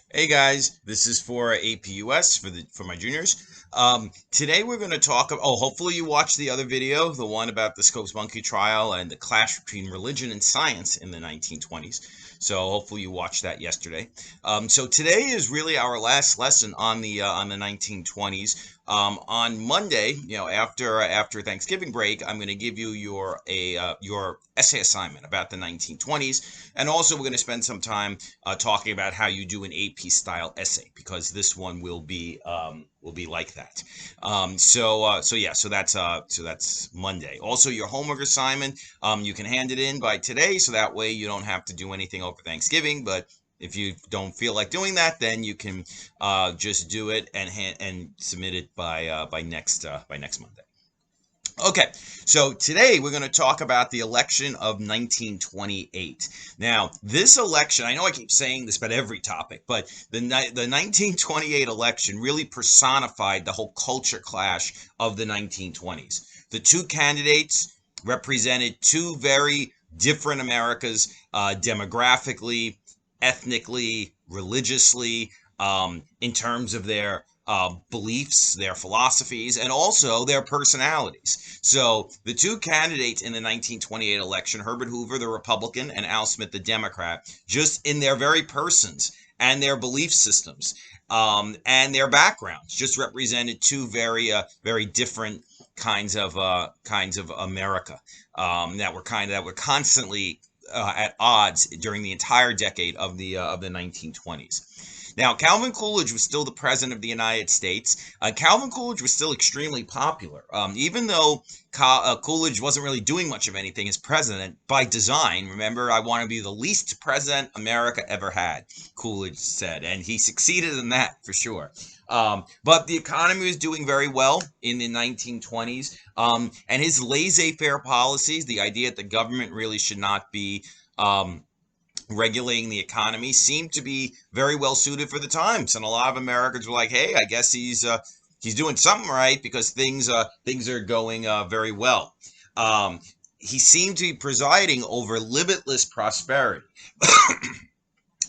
Hey guys, this is for APUS for my juniors. Today we're going to talk. Hopefully you watched the other video, the one about the Scopes Monkey trial and the clash between religion and science in the 1920s. So hopefully you watched that yesterday. So today is really our last lesson on the 1920s. On Monday, after Thanksgiving break, I'm going to give you your essay assignment about the 1920s, and also we're going to spend some time talking about how you do an AP style essay, because this one will be like that. So that's Monday. Also, your homework assignment, you can hand it in by today, so that way you don't have to do anything over Thanksgiving. But if you don't feel like doing that, then you can just do it and submit it by next Monday. Okay, so today we're going to talk about the election of 1928. Now, this election, I know I keep saying this about every topic, but the 1928 election really personified the whole culture clash of the 1920s. The two candidates represented two very different Americas, demographically, ethnically, religiously, in terms of their beliefs, their philosophies, and also their personalities. So the two candidates in the 1928 election, Herbert Hoover, the Republican, and Al Smith, the Democrat, just in their very persons and their belief systems and their backgrounds, just represented two very different kinds of America that were constantly at odds during the entire decade of the 1920s. Now, Calvin Coolidge was still the president of the United States. Calvin Coolidge was still extremely popular, even though Coolidge wasn't really doing much of anything as president by design. Remember, I want to be the least president America ever had, Coolidge said, and he succeeded in that for sure. But the economy was doing very well in the 1920s, and his laissez-faire policies, the idea that the government really should not be regulating the economy, seemed to be very well suited for the times, and a lot of Americans were like, "Hey, I guess he's doing something right, because things are going very well." Um, he seemed to be presiding over limitless prosperity.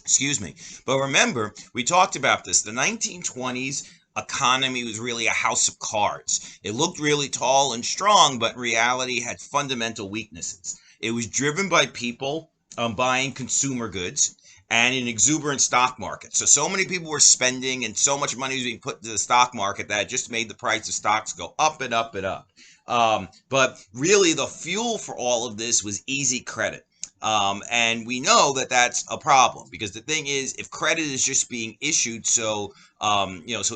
Excuse me. But remember, we talked about this. The 1920s economy was really a house of cards. It looked really tall and strong, but in reality had fundamental weaknesses. It was driven by people buying consumer goods and an exuberant stock market. So many people were spending, and so much money was being put into the stock market that it just made the price of stocks go up and up and up. But really, the fuel for all of this was easy credit. And we know that that's a problem, because the thing is, if credit is just being issued so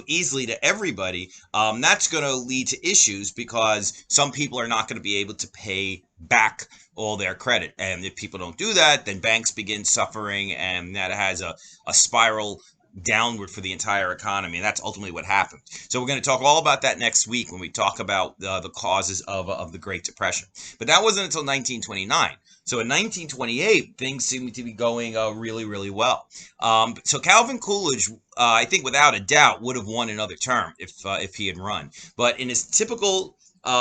easily to everybody, that's going to lead to issues, because some people are not going to be able to pay back all their credit. And if people don't do that, then banks begin suffering, and that has a spiral downward for the entire economy, and that's ultimately what happened. So we're going to talk all about that next week when we talk about the causes of the Great Depression. But that wasn't until 1929. So in 1928, things seemed to be going really well. So Calvin Coolidge, I think without a doubt, would have won another term if he had run. But in his typical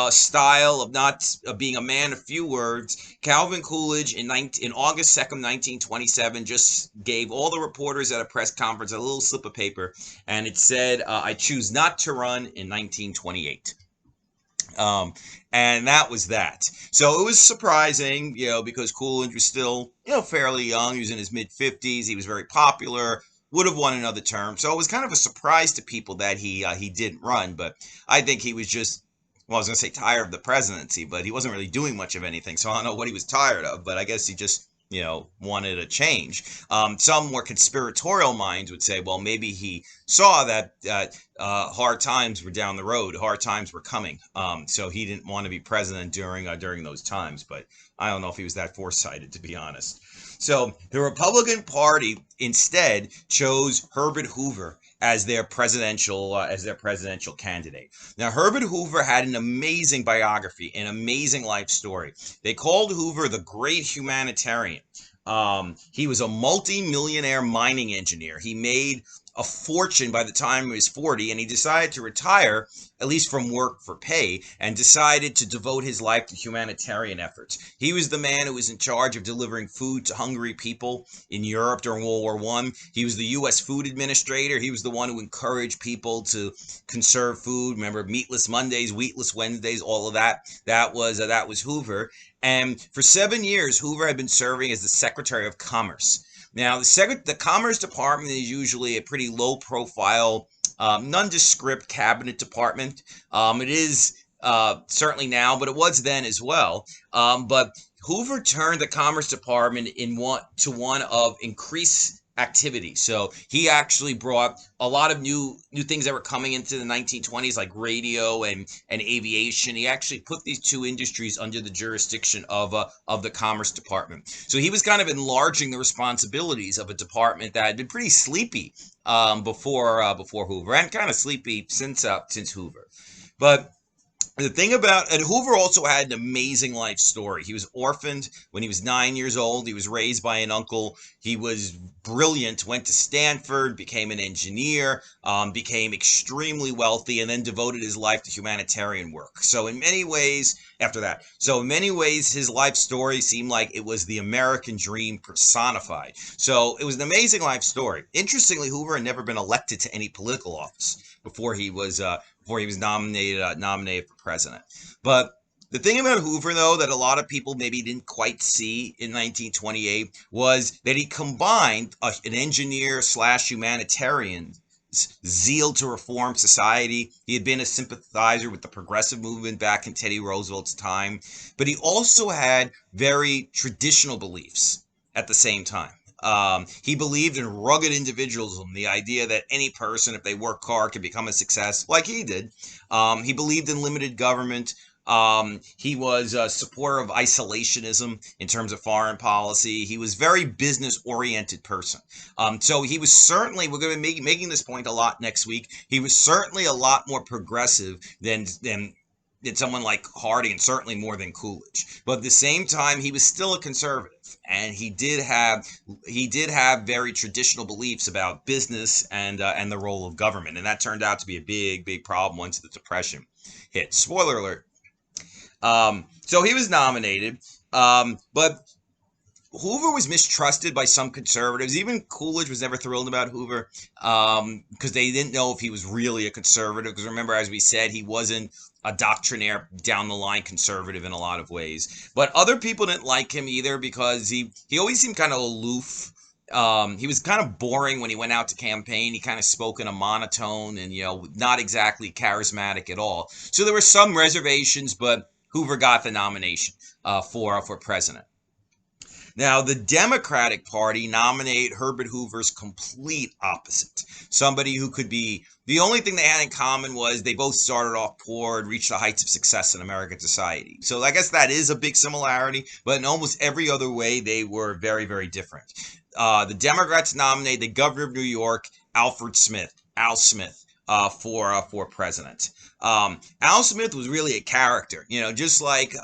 style of not being a man of few words, Calvin Coolidge in August 2nd, 1927, just gave all the reporters at a press conference a little slip of paper, and it said, "I choose not to run in 1928." And that was that. So it was surprising, because Coolidge was still, fairly young. He was in his mid 50s. He was very popular. Would have won another term. So it was kind of a surprise to people that he didn't run. But I think he was just, well, I was going to say tired of the presidency, but he wasn't really doing much of anything. So I don't know what he was tired of, but I guess he just, wanted a change. Some more conspiratorial minds would say, well, maybe he saw that hard times were down the road, hard times were coming, so he didn't want to be president during those times. But I don't know if he was that foresighted, to be honest. So the Republican Party instead chose Herbert Hoover as their presidential candidate. Now, Herbert Hoover had an amazing biography, an amazing life story. They called Hoover the great humanitarian. He was a multi-millionaire mining engineer. He made a fortune by the time he was 40, and he decided to retire, at least from work for pay, and decided to devote his life to humanitarian efforts. He was the man who was in charge of delivering food to hungry people in Europe during World War I. He was the U.S. Food Administrator. He was the one who encouraged people to conserve food. Remember, meatless Mondays, wheatless Wednesdays, all of that. That was Hoover. And for 7 years, Hoover had been serving as the Secretary of Commerce. Now, the Commerce Department is usually a pretty low-profile, nondescript cabinet department. It is certainly now, but it was then as well. But Hoover turned the Commerce Department to one of increased activity. So he actually brought a lot of new things that were coming into the 1920s, like radio and aviation. He actually put these two industries under the jurisdiction of the Commerce Department. So he was kind of enlarging the responsibilities of a department that had been pretty sleepy before Hoover, and kind of sleepy since Hoover. But the thing about, and Hoover also had an amazing life story. He was orphaned when he was 9 years old. He was raised by an uncle. He was brilliant, went to Stanford, became an engineer, became extremely wealthy, and then devoted his life to humanitarian work. So in many ways, his life story seemed like it was the American dream personified. So it was an amazing life story. Interestingly, Hoover had never been elected to any political office before he was nominated for president. But the thing about Hoover, though, that a lot of people maybe didn't quite see in 1928 was that he combined an engineer / humanitarian zeal to reform society. He had been a sympathizer with the progressive movement back in Teddy Roosevelt's time, but he also had very traditional beliefs at the same time. He believed in rugged individualism, the idea that any person, if they work hard, can become a success, like he did. He believed in limited government. He was a supporter of isolationism in terms of foreign policy. He was a very business-oriented person. So he was certainly, we're going to be making this point a lot next week, he was certainly a lot more progressive than someone like Harding, and certainly more than Coolidge. But at the same time, he was still a conservative, and he did have very traditional beliefs about business and the role of government, and that turned out to be a big problem once the Depression hit. Spoiler alert. So he was nominated, but Hoover was mistrusted by some conservatives. Even Coolidge was never thrilled about Hoover because they didn't know if he was really a conservative. Because remember, as we said, he wasn't a doctrinaire, down-the-line conservative in a lot of ways. But other people didn't like him either because he always seemed kind of aloof. He was kind of boring when he went out to campaign. He kind of spoke in a monotone and, not exactly charismatic at all. So there were some reservations, but Hoover got the nomination for president. Now, the Democratic Party nominated Herbert Hoover's complete opposite. Somebody who could be, the only thing they had in common was they both started off poor and reached the heights of success in American society. So I guess that is a big similarity, but in almost every other way, they were very, very different. The Democrats nominated the governor of New York, Al Smith, for president. Al Smith was really a character, just like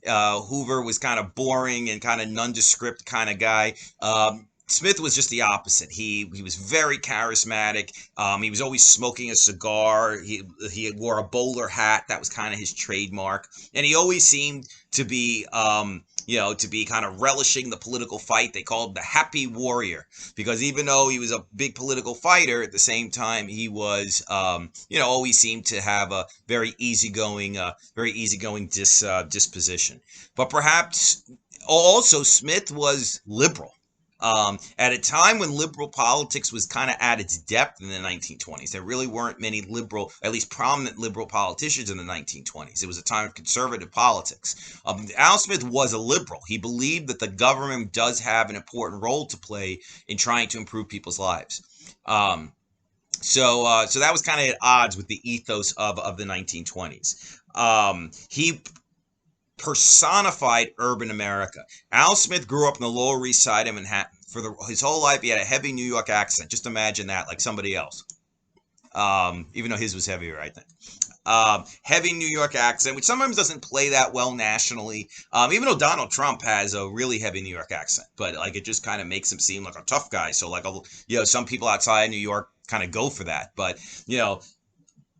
Hoover was kind of boring and kind of nondescript kind of guy. Smith was just the opposite. He was very charismatic. He was always smoking a cigar. He wore a bowler hat. That was kind of his trademark. And he always seemed to be to be kind of relishing the political fight. They called him the happy warrior because even though he was a big political fighter, at the same time he was always seemed to have a very easygoing disposition. But perhaps also Smith was liberal. At a time when liberal politics was kind of at its depth in the 1920s, there really weren't many liberal, at least prominent liberal politicians in the 1920s. It was a time of conservative politics. Al Smith was a liberal. He believed that the government does have an important role to play in trying to improve people's lives. So that was kind of at odds with the ethos of the 1920s. He personified urban America. Al Smith grew up in the Lower East Side of Manhattan. For his whole life, he had a heavy New York accent. Just imagine that, like somebody else. Even though his was heavier, I think. heavy New York accent, which sometimes doesn't play that well nationally. Even though Donald Trump has a really heavy New York accent, but like it just kind of makes him seem like a tough guy. So like, some people outside New York kind of go for that. But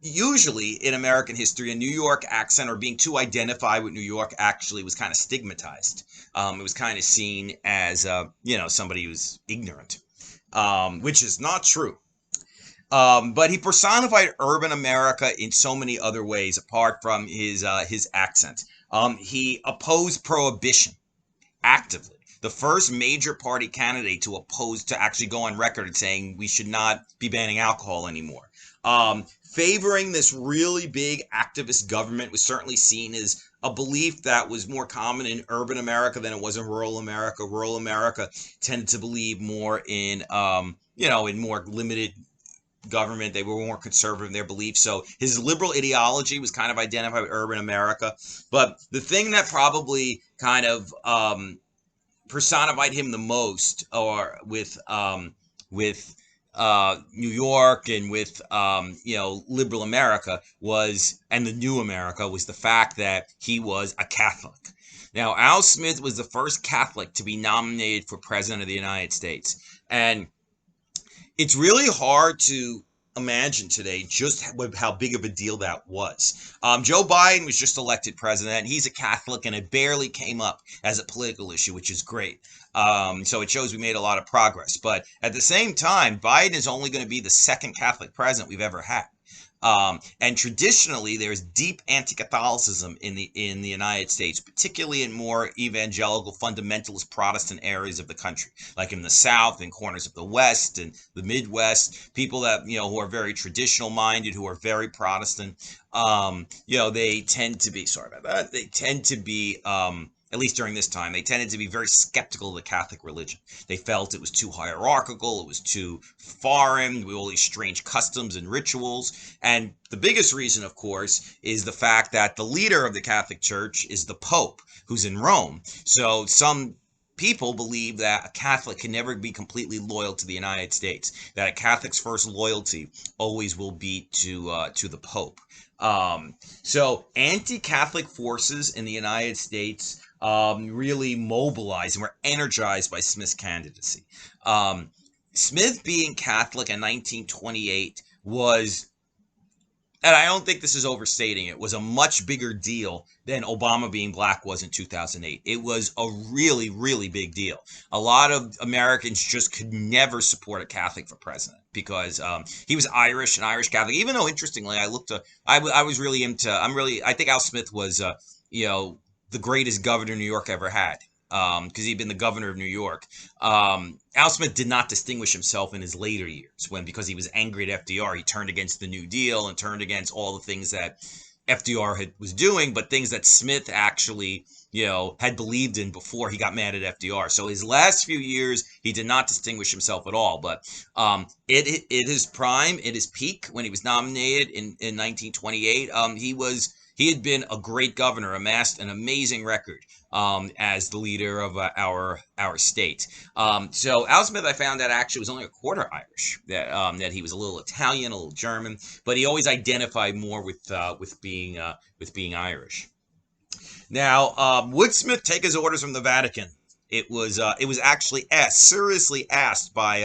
usually in American history, a New York accent or being too identified with New York actually was kind of stigmatized. It was kind of seen as somebody who's ignorant, which is not true. But he personified urban America in so many other ways apart from his accent. He opposed prohibition actively. The first major party candidate to actually go on record and saying we should not be banning alcohol anymore. Favoring this really big activist government was certainly seen as a belief that was more common in urban America than it was in rural America. Rural America tended to believe more in more limited government. They were more conservative in their beliefs. So his liberal ideology was kind of identified with urban America. But the thing that probably kind of personified him the most, or with New York and with liberal America and the new America, was the fact that he was a Catholic. Now, Al Smith was the first Catholic to be nominated for president of the United States, and it's really hard to imagine today just how big of a deal that was. Joe Biden was just elected president. He's a Catholic, and it barely came up as a political issue, which is great. So it shows we made a lot of progress. But at the same time, Biden is only going to be the second Catholic president we've ever had. And traditionally, there's deep anti-Catholicism in the United States, particularly in more evangelical, fundamentalist Protestant areas of the country, like in the South and corners of the West and the Midwest. People that who are very traditional minded, who are very Protestant, they tend to be They tend to be at least during this time, they tended to be very skeptical of the Catholic religion. They felt it was too hierarchical, it was too foreign, with all these strange customs and rituals. And the biggest reason, of course, is the fact that the leader of the Catholic Church is the Pope, who's in Rome. So some people believe that a Catholic can never be completely loyal to the United States, that a Catholic's first loyalty always will be to the Pope. So anti-Catholic forces in the United States really mobilized and were energized by Smith's candidacy. Smith being Catholic in 1928 was, and I don't think this is overstating it, was a much bigger deal than Obama being black was in 2008. It was a really, really big deal. A lot of Americans just could never support a Catholic for president because he was Irish, an Irish Catholic. Even though, interestingly, I think Al Smith was, the greatest governor New York ever had, because he'd been the governor of New York. Al Smith did not distinguish himself in his later years because he was angry at FDR. He turned against the New Deal and turned against all the things that FDR was doing, but things that Smith actually, had believed in before he got mad at FDR. So his last few years, he did not distinguish himself at all. But at his prime, at his peak, when he was nominated in 1928, he had been a great governor, amassed an amazing record as the leader of our state. So Al Smith, I found that actually was only a quarter Irish. That he was a little Italian, a little German, but he always identified more with being Irish. Now, would Smith take his orders from the Vatican? It was actually seriously asked by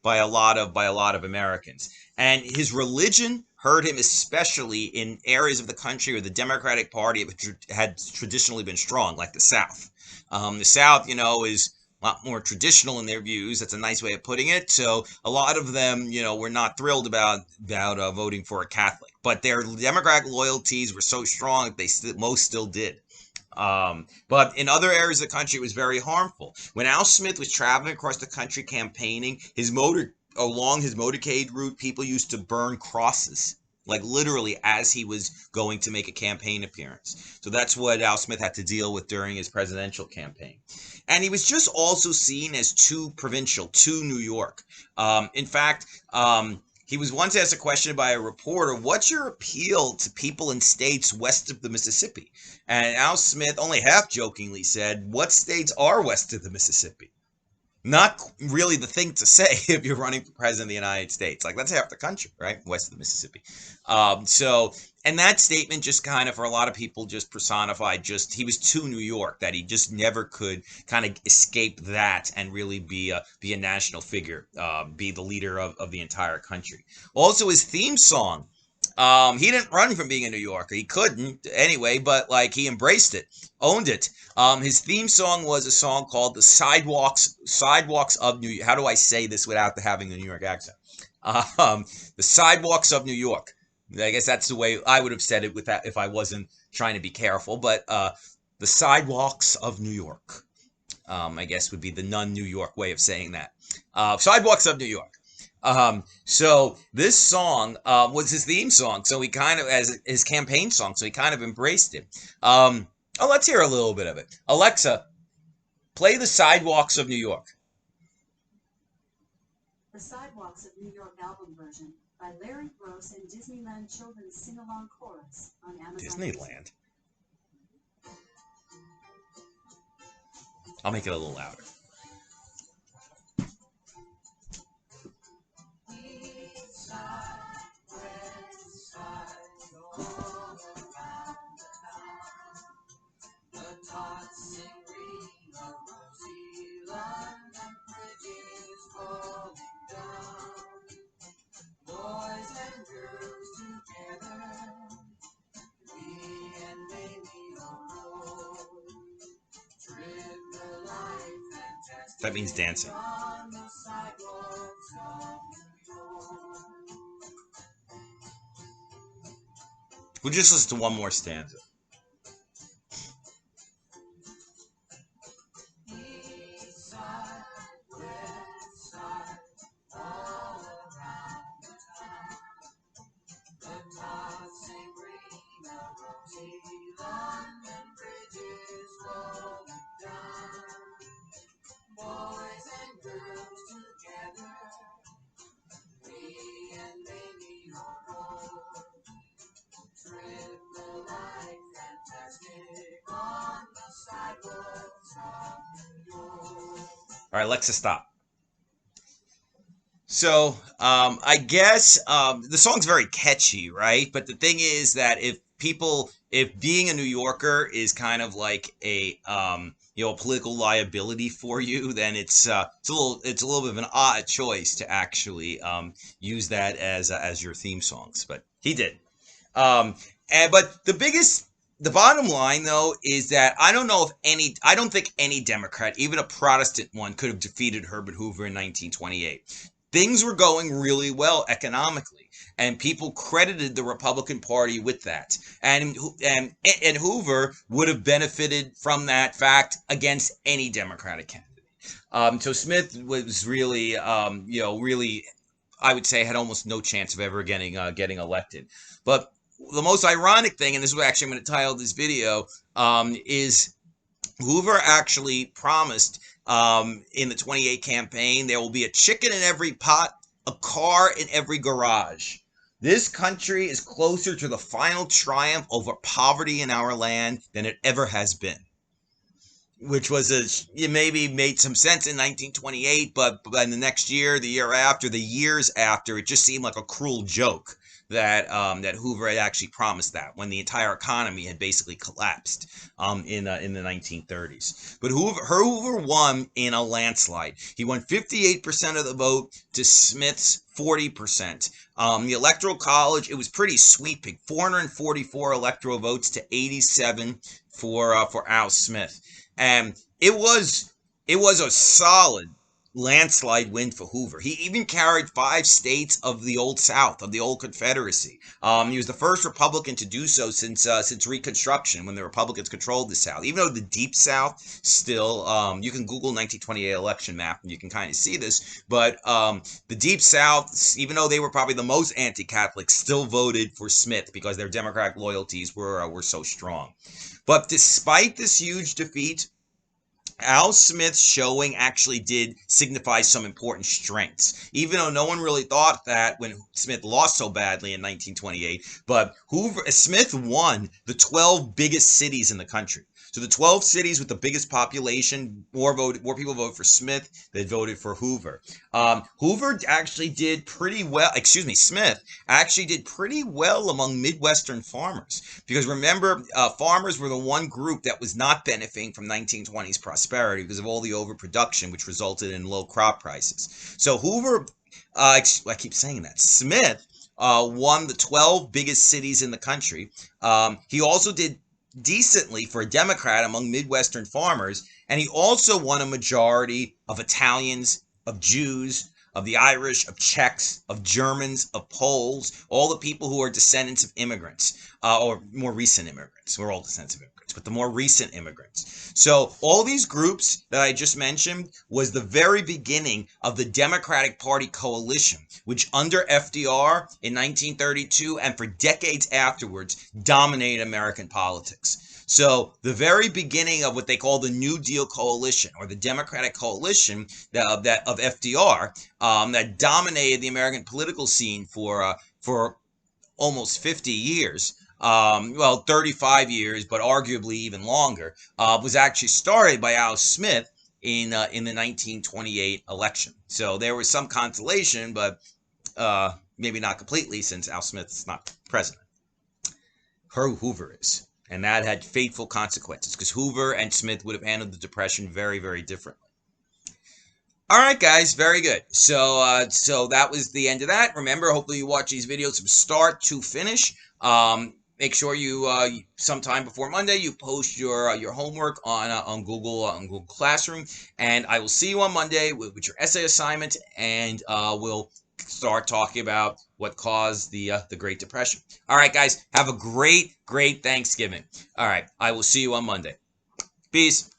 a lot of Americans, and his religion hurt him, especially in areas of the country where the Democratic Party had traditionally been strong, like the South. The South, is a lot more traditional in their views. That's a nice way of putting it. So a lot of them, were not thrilled about voting for a Catholic, but their Democratic loyalties were so strong that most still did. But in other areas of the country, it was very harmful. When Al Smith was traveling across the country campaigning, along his motorcade route, people used to burn crosses, like literally as he was going to make a campaign appearance. So that's what Al Smith had to deal with during his presidential campaign. And he was just also seen as too provincial, too New York. In fact, he was once asked a question by a reporter, what's your appeal to people in states west of the Mississippi? And Al Smith only half jokingly said, what states are west of the Mississippi? Not really the thing to say if you're running for president of the United States. Like, that's half the country, right? West of the Mississippi. So, and that statement just kind of, for a lot of people, just personified just, he was too New York, that he just never could kind of escape that and really be a national figure, be the leader of the entire country. Also, his theme song. He didn't run from being a New Yorker. He couldn't anyway, but like he embraced it, owned it. His theme song was a song called "The Sidewalks of New York." How do I say this without having the New York accent? The Sidewalks of New York. I guess that's the way I would have said it with that if I wasn't trying to be careful. But the Sidewalks of New York, I guess would be the non-New York way of saying that. Sidewalks of New York. So this song was his theme song. So he kind of, as his campaign song, so he kind of embraced it. Let's hear a little bit of it. Alexa, play The Sidewalks of New York. The Sidewalks of New York album version by Larry Gross and Disneyland Children's Sing-Along Chorus on Amazon. Disneyland. I'll make it a little louder. That means dancing. We'll just listen to one more stanza. All right, Alexa, stop. So I guess the song's very catchy, right? But the thing is that if being a New Yorker is kind of like a a political liability for you, then it's a little bit of an odd choice to actually use that as your theme songs. But he did. But the bottom line though is that I don't think any Democrat, even a Protestant one, could have defeated Herbert Hoover in 1928. Things were going really well economically, and people credited the Republican Party with that. And Hoover would have benefited from that fact against any Democratic candidate. So Smith was really, really, I would say, had almost no chance of ever getting elected. But the most ironic thing, and this is what actually I'm going to title this video, is Hoover actually promised in the 28 campaign, there will be a chicken in every pot, a car in every garage. This country is closer to the final triumph over poverty in our land than it ever has been. Which was it maybe made some sense in 1928, but in the next year, the year after, the years after, it just seemed like a cruel joke that Hoover had actually promised that when the entire economy had basically collapsed in the 1930s. But Hoover won in a landslide. He won 58% of the vote to Smith's 40%. The Electoral College, it was pretty sweeping, 444 electoral votes to 87 for Al Smith, and it was a solid landslide win for Hoover. He even carried 5 states of the Old South, of the old Confederacy. He was the first Republican to do so since Reconstruction, when the Republicans controlled the South. Even though the Deep South still, you can Google 1928 election map and you can kind of see this, but the Deep South, even though they were probably the most anti-Catholic, still voted for Smith because their Democratic loyalties were so strong. But despite this huge defeat, Al Smith's showing actually did signify some important strengths, even though no one really thought that when Smith lost so badly in 1928. But Smith won the 12 biggest cities in the country. So the 12 cities with the biggest population, more people voted for Smith than voted for Hoover. Hoover actually did pretty well. Excuse me, Smith actually did pretty well among Midwestern farmers, because remember, farmers were the one group that was not benefiting from 1920s prosperity because of all the overproduction, which resulted in low crop prices. So Hoover, I keep saying that, Smith won the 12 biggest cities in the country. He also did decently for a Democrat among Midwestern farmers, and he also won a majority of Italians, of Jews, of the Irish, of Czechs, of Germans, of Poles, all the people who are descendants of immigrants, or more recent immigrants. We're all descendants of immigrants, but the more recent immigrants. So all these groups that I just mentioned was the very beginning of the Democratic Party coalition, which under FDR in 1932 and for decades afterwards dominated American politics. So the very beginning of what they call the New Deal coalition, or the Democratic coalition of FDR, that dominated the American political scene for almost 50 years. Well, 35 years, but arguably even longer, was actually started by Al Smith in the 1928 election. So there was some consolation, but maybe not completely, since Al Smith's not president. Hoover is. And that had fateful consequences, because Hoover and Smith would have handled the Depression very, very differently. All right, guys, very good. So that was the end of that. Remember, hopefully you watch these videos from start to finish. Make sure you sometime before Monday you post your homework on Google Classroom, and I will see you on Monday with your essay assignment, and we'll start talking about what caused the Great Depression. All right, guys, have a great Thanksgiving. All right, I will see you on Monday. Peace.